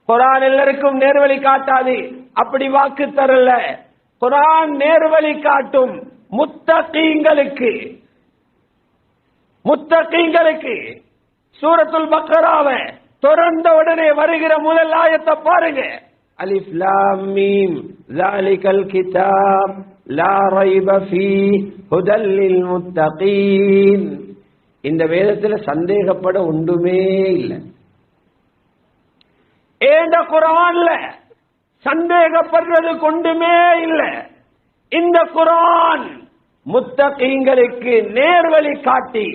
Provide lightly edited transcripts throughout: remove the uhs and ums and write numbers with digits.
குர்ஆன் எல்லாருக்கும் நேர்வழி காட்டாது, அப்படி வாக்கு தரல. குர்ஆன் நேர்வழி காட்டும் முத்தகீங்களுக்கு. முத்தகீங்களுக்கு சூரத்துல் பக்ராவை தொடர்ந்த உடனே வருகிற முதல் ஆயத்தை பாருங்க. அலிஃப் லாம் மீம் ஸாலிகல் கிதாப் லா ரைப ஃபீஹி ஹுதல் லில் முத்தகீன். இந்த வேதத்துல சந்தேகப்பட ஒன்றுமே இல்லை. ஏண்ட குர்ஆன்ல சந்தேகப்படுறது கொண்டுமே இல்லை. இந்த குர்ஆன் முத்தகீங்களுக்கு நேர்வழி காட்டி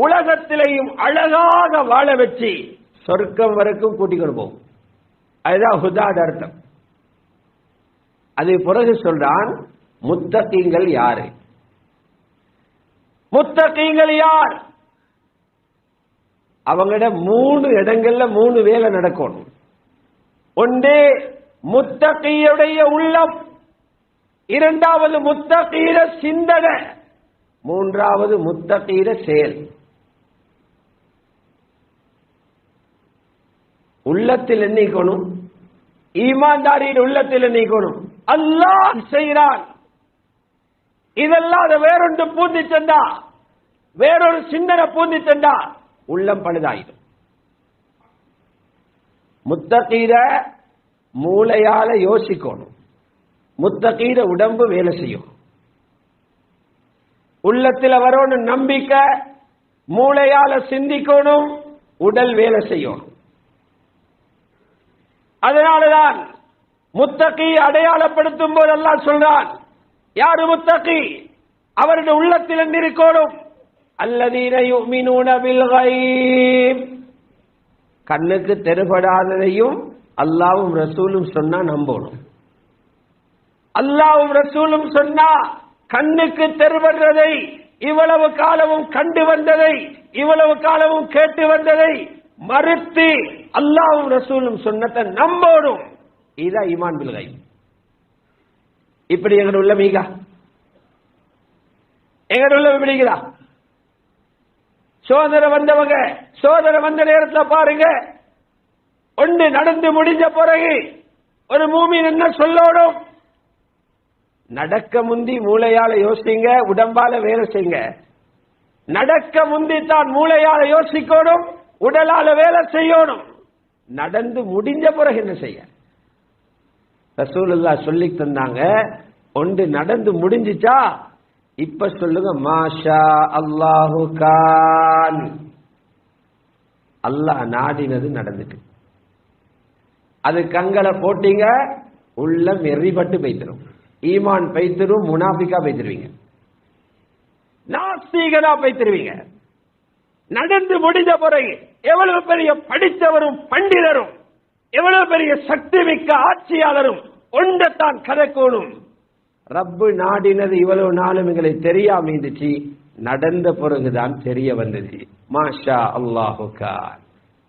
உலகத்திலேயும் அழகாக வாழ வச்சு சொர்க்கம் வரைக்கும் கூட்டிக் கொண்டு போகும். அதுதான் ஹுதாட அர்த்தம். அது பிறகு சொல்றான் முத்தகீங்கள் யாரு? முத்தகீங்கள் யார்? அவங்களோட 3 இடங்கள்ல 3 வேலை நடக்கணும். ஒன்று முத்தகீயுடைய உள்ளம், இரண்டாவது முத்தகீர சிந்தனை, மூன்றாவது முத்தகீர செயல். உள்ளத்தில் எண்ணிக்கணும், ஈமான்தாரியின் உள்ளத்தில் எண்ணிக்கணும். அல்லாஹ் செய்கிறான், இதெல்லாம் வேறொன்று பூந்தி சென்றா, வேறொரு சிந்தனை பூந்தி சென்றா உள்ளம் பழுதாயிடும். முத்தகீர மூளையால யோசிக்கணும், முத்தகீர உடம்பு வேலை செய்யும். உள்ளத்தில் வரணும் நம்பிக்கை, மூளையால சிந்திக்கணும், உடல் வேலை செய்யணும். அதனாலதான் முத்தகி அடையாளப்படுத்தும் போது அல்லாஹ் சொல்றான், யாரு முத்தகி? அவருடைய உள்ளத்தில் இருக்கணும். அல்லதீன யுமினூன பில் கைப், கண்ணுக்கு தென்படாததையும் அல்லாஹ்வும் ரசூலும் சொன்னா நம்பணும். அல்லாஹ்வும் ரசூலும் சொன்னா கண்ணுக்கு தென்படுறதை, இவ்வளவு காலமும் கண்டு வந்ததை, இவ்வளவு காலமும் கேட்டு வந்ததை மறுத்து அல்லாஹ்வும் ரசூலும் சொன்னதை நம்பணும். இதுதான் ஈமான் பில் கைப். இப்படி எங்க உள்ள மீகா, எங்க உள்ள விடுகிறா. சோதனை வந்தவங்க சோதனை வந்த நேரத்தில் பாருங்க, ஒன்று நடந்து முடிஞ்ச பிறகு ஒரு மூமின் என்ன சொல்லணும்? நடக்க முந்தி மூளையால யோசிங்க, உடம்பால வேலை செய்யுங்க. நடக்க முந்தி தான் மூளையால யோசிக்கணும், உடலால வேலை செய்யணும். நடந்து முடிஞ்ச பிறகு என்ன செய்ய? ரசூலுல்லாஹ் சொல்லி தந்தாங்க. ஒன்று நடந்து முடிஞ்சிச்சா இப்ப சொல்லுங்க, மாஷா அல்லாஹு கான், அல்லாஹ் நாடினது நடந்துட்டு. அது கங்களை போட்டீங்க, உள்ளம் எரிபட்டு பைத்திரும், ஈமான் பைத்திரும், முனாஃபிகா பைத்திருவீங்க, நாஸ்தீகனா பைத்திருவீங்க. நடந்து முடிந்த பிறகு எவ்வளவு பெரிய படித்தவரும் பண்டிதரும், எவ்வளவு பெரிய சக்தி மிக்க ஆட்சியாளரும் ஒன்றத்தான் கதைக்கோணும். ரப்பு நாடினது இவ்வளவு நாளும் எங்களை தெரியாம இருந்துச்சு, நடந்த பிறகுதான் தெரிய வந்தது. மாஷா அல்லாஹு கான்,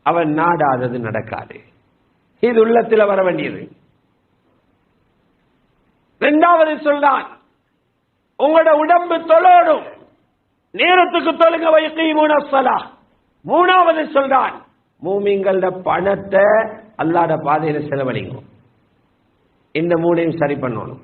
அவன் நாடாதது நடக்காது. இது உள்ளத்தில் வர வேண்டியது. இரண்டாவது சொல்றான், உங்களோட உடம்பு தொழணும், நேரத்துக்கு தொழுங்க வைக்கீமுன ஸலாஹ். மூணாவது சொல்றான், மூமின்களோட பணத்தை அல்லாஹ்வுடைய பாதையில செலவழிங்க. இந்த மூணையும் சரி பண்ணணும்.